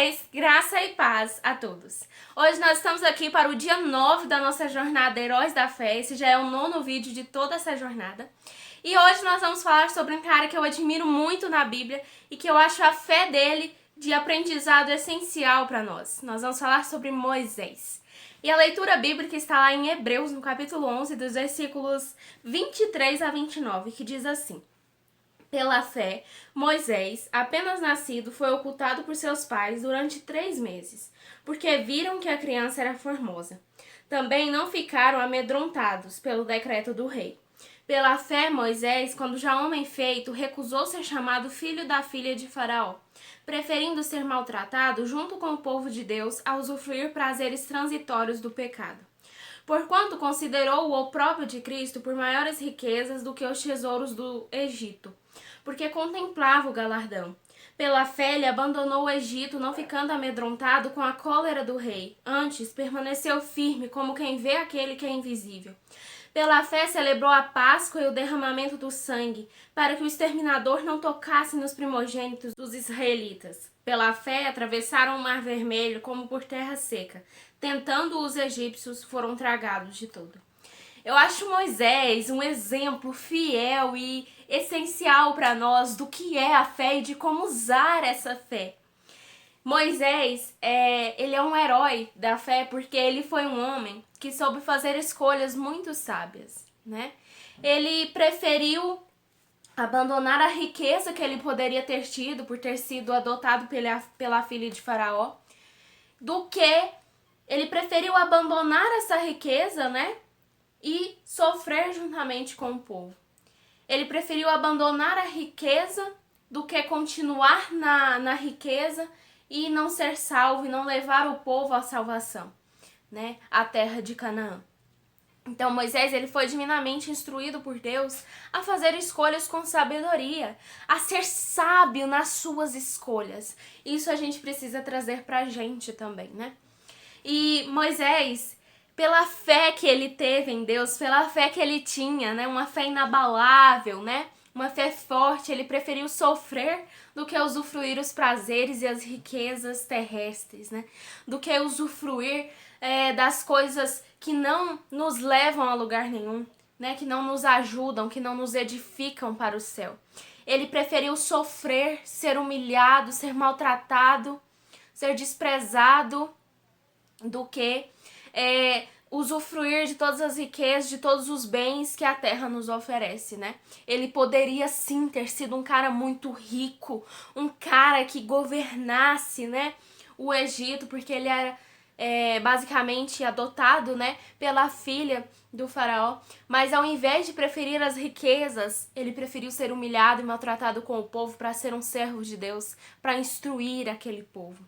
paz, graça e paz a todos. Hoje nós estamos aqui para o dia 9 da nossa jornada Heróis da Fé. Esse já é o 9º vídeo de toda essa jornada. E hoje nós vamos falar sobre um cara que eu admiro muito na Bíblia e que eu acho a fé dele de aprendizado essencial para nós. Nós vamos falar sobre Moisés. E a leitura bíblica está lá em Hebreus, no capítulo 11, dos versículos 23 a 29, que diz assim: Pela fé, Moisés, apenas nascido, foi ocultado por seus pais durante 3 meses, porque viram que a criança era formosa. Também não ficaram amedrontados pelo decreto do rei. Pela fé, Moisés, quando já homem feito, recusou ser chamado filho da filha de Faraó, preferindo ser maltratado junto com o povo de Deus a usufruir prazeres transitórios do pecado. Porquanto considerou o opróbrio de Cristo por maiores riquezas do que os tesouros do Egito, porque contemplava o galardão. Pela fé, ele abandonou o Egito, não ficando amedrontado com a cólera do rei. Antes, permaneceu firme, como quem vê aquele que é invisível. Pela fé, celebrou a Páscoa e o derramamento do sangue, para que o exterminador não tocasse nos primogênitos dos israelitas. Pela fé, atravessaram o Mar Vermelho como por terra seca. Tentando os egípcios, foram tragados de todo. Eu acho Moisés um exemplo fiel e essencial para nós do que é a fé e de como usar essa fé. Moisés, ele é um herói da fé porque ele foi um homem que soube fazer escolhas muito sábias, né? Ele preferiu abandonar a riqueza que ele poderia ter tido por ter sido adotado pela filha de Faraó, do que ele preferiu abandonar essa riqueza, né? E sofrer juntamente com o povo. Ele preferiu abandonar a riqueza do que continuar na riqueza e não ser salvo e não levar o povo à salvação, né? À terra de Canaã. Então Moisés, ele foi divinamente instruído por Deus a fazer escolhas com sabedoria, a ser sábio nas suas escolhas. Isso a gente precisa trazer pra gente também, né? E Moisés, pela fé que ele teve em Deus, pela fé que ele tinha, né? Uma fé inabalável, né? Uma fé forte, ele preferiu sofrer do que usufruir os prazeres e as riquezas terrestres, né? Do que usufruir das coisas que não nos levam a lugar nenhum, né? Que não nos ajudam, que não nos edificam para o céu. Ele preferiu sofrer, ser humilhado, ser maltratado, ser desprezado, do que usufruir de todas as riquezas, de todos os bens que a terra nos oferece, né? Ele poderia sim ter sido um cara muito rico, um cara que governasse, né, o Egito, porque ele era basicamente adotado, né, pela filha do faraó, mas ao invés de preferir as riquezas, ele preferiu ser humilhado e maltratado com o povo para ser um servo de Deus, para instruir aquele povo.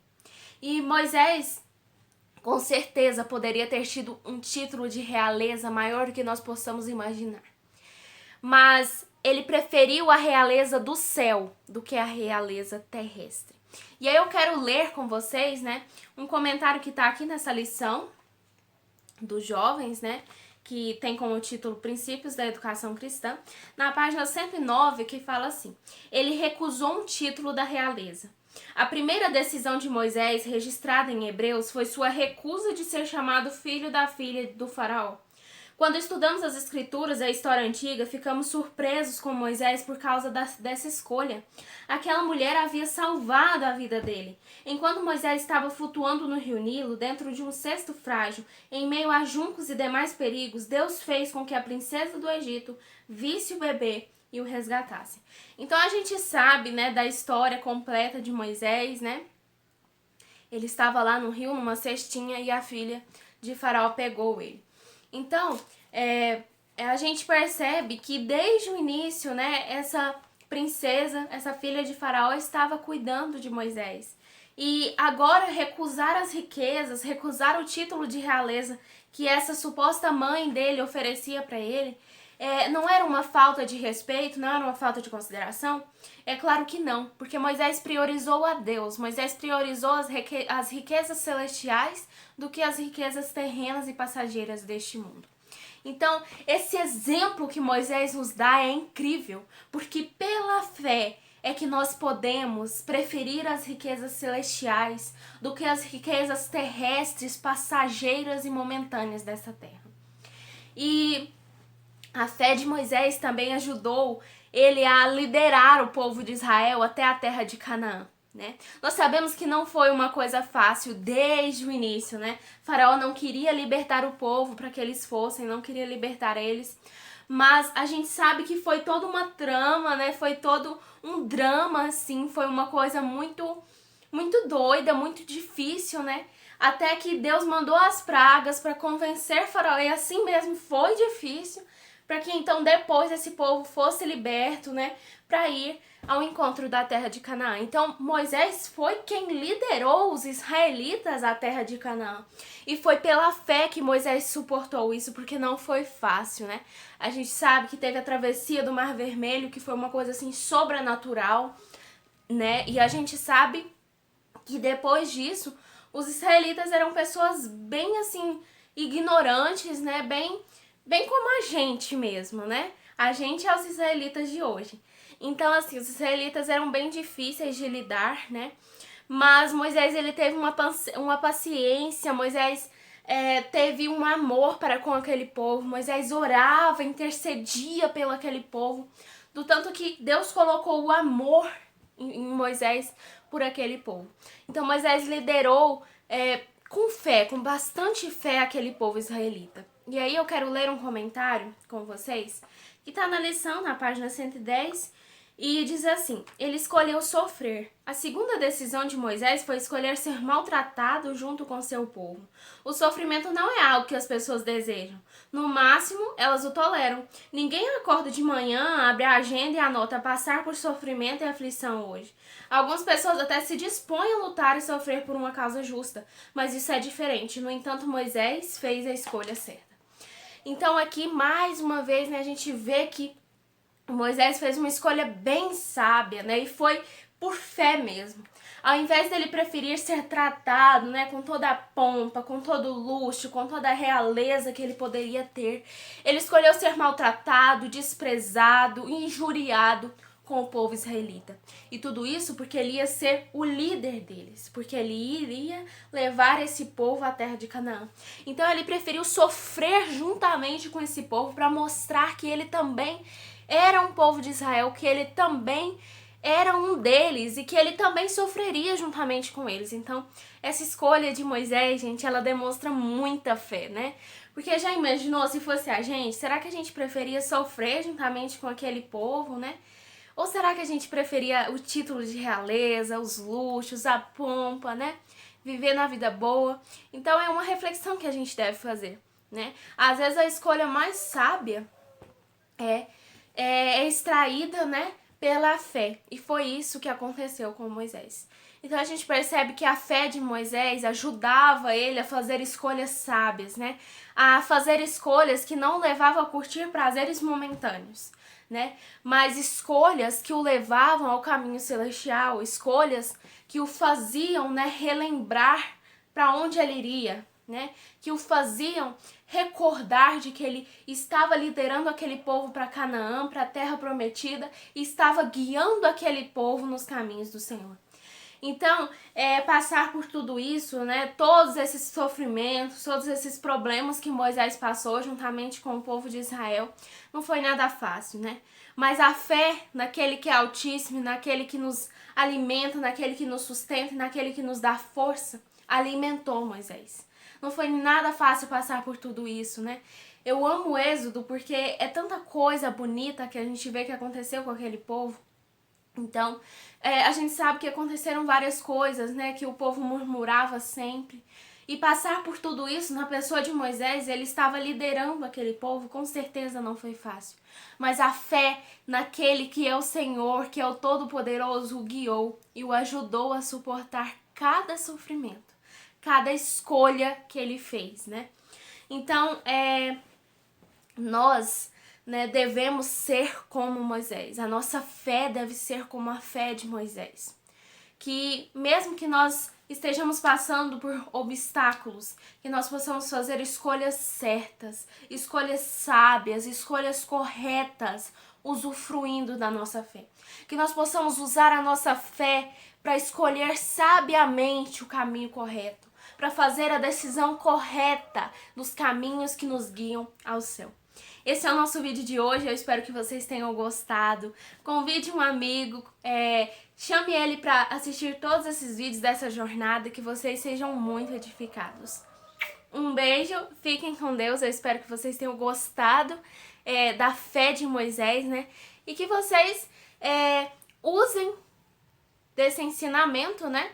E Moisés, com certeza, poderia ter tido um título de realeza maior do que nós possamos imaginar. Mas ele preferiu a realeza do céu do que a realeza terrestre. E aí eu quero ler com vocês, né, um comentário que está aqui nessa lição dos jovens, né, que tem como título Princípios da Educação Cristã, na página 109, que fala assim: ele recusou um título da realeza. A primeira decisão de Moisés, registrada em Hebreus, foi sua recusa de ser chamado filho da filha do faraó. Quando estudamos as escrituras e a história antiga, ficamos surpresos com Moisés por causa dessa escolha. Aquela mulher havia salvado a vida dele. Enquanto Moisés estava flutuando no rio Nilo, dentro de um cesto frágil, em meio a juncos e demais perigos, Deus fez com que a princesa do Egito visse o bebê e o resgatasse. Então a gente sabe, né, da história completa de Moisés, né? Ele estava lá no rio, numa cestinha, e a filha de Faraó pegou ele. Então, a gente percebe que desde o início, né, essa princesa, essa filha de Faraó estava cuidando de Moisés. E agora recusar as riquezas, recusar o título de realeza que essa suposta mãe dele oferecia para ele, não era uma falta de respeito, não era uma falta de consideração? É claro que não, porque Moisés priorizou a Deus, Moisés priorizou as riquezas celestiais do que as riquezas terrenas e passageiras deste mundo. Então, esse exemplo que Moisés nos dá é incrível, porque pela fé é que nós podemos preferir as riquezas celestiais do que as riquezas terrestres, passageiras e momentâneas dessa terra. E a fé de Moisés também ajudou ele a liderar o povo de Israel até a terra de Canaã, né? Nós sabemos que não foi uma coisa fácil desde o início, né? Faraó não queria libertar o povo para que eles fossem, não queria libertar eles. Mas a gente sabe que foi toda uma trama, né? Foi todo um drama, assim, foi uma coisa muito doida, muito difícil, né? Até que Deus mandou as pragas para convencer Faraó, e assim mesmo foi difícil, para que então depois esse povo fosse liberto, né, para ir ao encontro da terra de Canaã. Então Moisés foi quem liderou os israelitas à terra de Canaã. E foi pela fé que Moisés suportou isso, porque não foi fácil, né? A gente sabe que teve a travessia do Mar Vermelho, que foi uma coisa assim sobrenatural, né? E a gente sabe que depois disso, os israelitas eram pessoas bem assim ignorantes, né? Bem como a gente mesmo, né? A gente é os israelitas de hoje. Então, assim, os israelitas eram bem difíceis de lidar, né? Mas Moisés, ele teve uma paciência, Moisés teve um amor para com aquele povo, Moisés orava, intercedia pelo aquele povo, do tanto que Deus colocou o amor em Moisés por aquele povo. Então Moisés liderou com fé, com bastante fé, aquele povo israelita. E aí eu quero ler um comentário com vocês, que está na lição, na página 110, e diz assim: ele escolheu sofrer. A segunda decisão de Moisés foi escolher ser maltratado junto com seu povo. O sofrimento não é algo que as pessoas desejam. No máximo, elas o toleram. Ninguém acorda de manhã, abre a agenda e anota passar por sofrimento e aflição hoje. Algumas pessoas até se dispõem a lutar e sofrer por uma causa justa, mas isso é diferente. No entanto, Moisés fez a escolha certa. Então aqui, mais uma vez, né, a gente vê que Moisés fez uma escolha bem sábia, né? E foi por fé mesmo. Ao invés dele preferir ser tratado, né, com toda a pompa, com todo o luxo, com toda a realeza que ele poderia ter, ele escolheu ser maltratado, desprezado, injuriado com o povo israelita. E tudo isso porque ele ia ser o líder deles, porque ele iria levar esse povo à terra de Canaã. Então ele preferiu sofrer juntamente com esse povo para mostrar que ele também era um povo de Israel, que ele também era um deles e que ele também sofreria juntamente com eles. Então, essa escolha de Moisés, gente, ela demonstra muita fé, né? Porque já imaginou se fosse a gente? Será que a gente preferia sofrer juntamente com aquele povo, né? Ou será que a gente preferia o título de realeza, os luxos, a pompa, né? Viver na vida boa. Então, é uma reflexão que a gente deve fazer, né? Às vezes, a escolha mais sábia é extraída, né, pela fé. E foi isso que aconteceu com Moisés. Então a gente percebe que a fé de Moisés ajudava ele a fazer escolhas sábias, né? A fazer escolhas que não levavam a curtir prazeres momentâneos, né? Mas escolhas que o levavam ao caminho celestial, escolhas que o faziam, né, relembrar para onde ele iria, né? Que o faziam recordar de que ele estava liderando aquele povo para Canaã, para a terra prometida, e estava guiando aquele povo nos caminhos do Senhor. Então, passar por tudo isso, né, todos esses sofrimentos, todos esses problemas que Moisés passou juntamente com o povo de Israel, não foi nada fácil, né? Mas a fé naquele que é altíssimo, naquele que nos alimenta, naquele que nos sustenta, naquele que nos dá força, alimentou Moisés. Não foi nada fácil passar por tudo isso, né? Eu amo o Êxodo porque é tanta coisa bonita que a gente vê que aconteceu com aquele povo. Então, a gente sabe que aconteceram várias coisas, né? Que o povo murmurava sempre. E passar por tudo isso na pessoa de Moisés, ele estava liderando aquele povo, com certeza não foi fácil. Mas a fé naquele que é o Senhor, que é o Todo-Poderoso, o guiou e o ajudou a suportar cada sofrimento, cada escolha que ele fez, né? Então, nós, né, devemos ser como Moisés. A nossa fé deve ser como a fé de Moisés. Que mesmo que nós estejamos passando por obstáculos, que nós possamos fazer escolhas certas, escolhas sábias, escolhas corretas usufruindo da nossa fé. Que nós possamos usar a nossa fé para escolher sabiamente o caminho correto, para fazer a decisão correta dos caminhos que nos guiam ao céu. Esse é o nosso vídeo de hoje, eu espero que vocês tenham gostado. Convide um amigo, chame ele para assistir todos esses vídeos dessa jornada, que vocês sejam muito edificados. Um beijo, fiquem com Deus, eu espero que vocês tenham gostado da fé de Moisés, né? E que vocês usem desse ensinamento, né?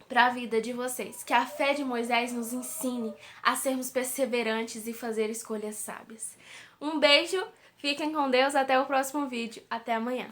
Para a vida de vocês. Que a fé de Moisés nos ensine a sermos perseverantes e fazer escolhas sábias. Um beijo, fiquem com Deus, até o próximo vídeo, até amanhã.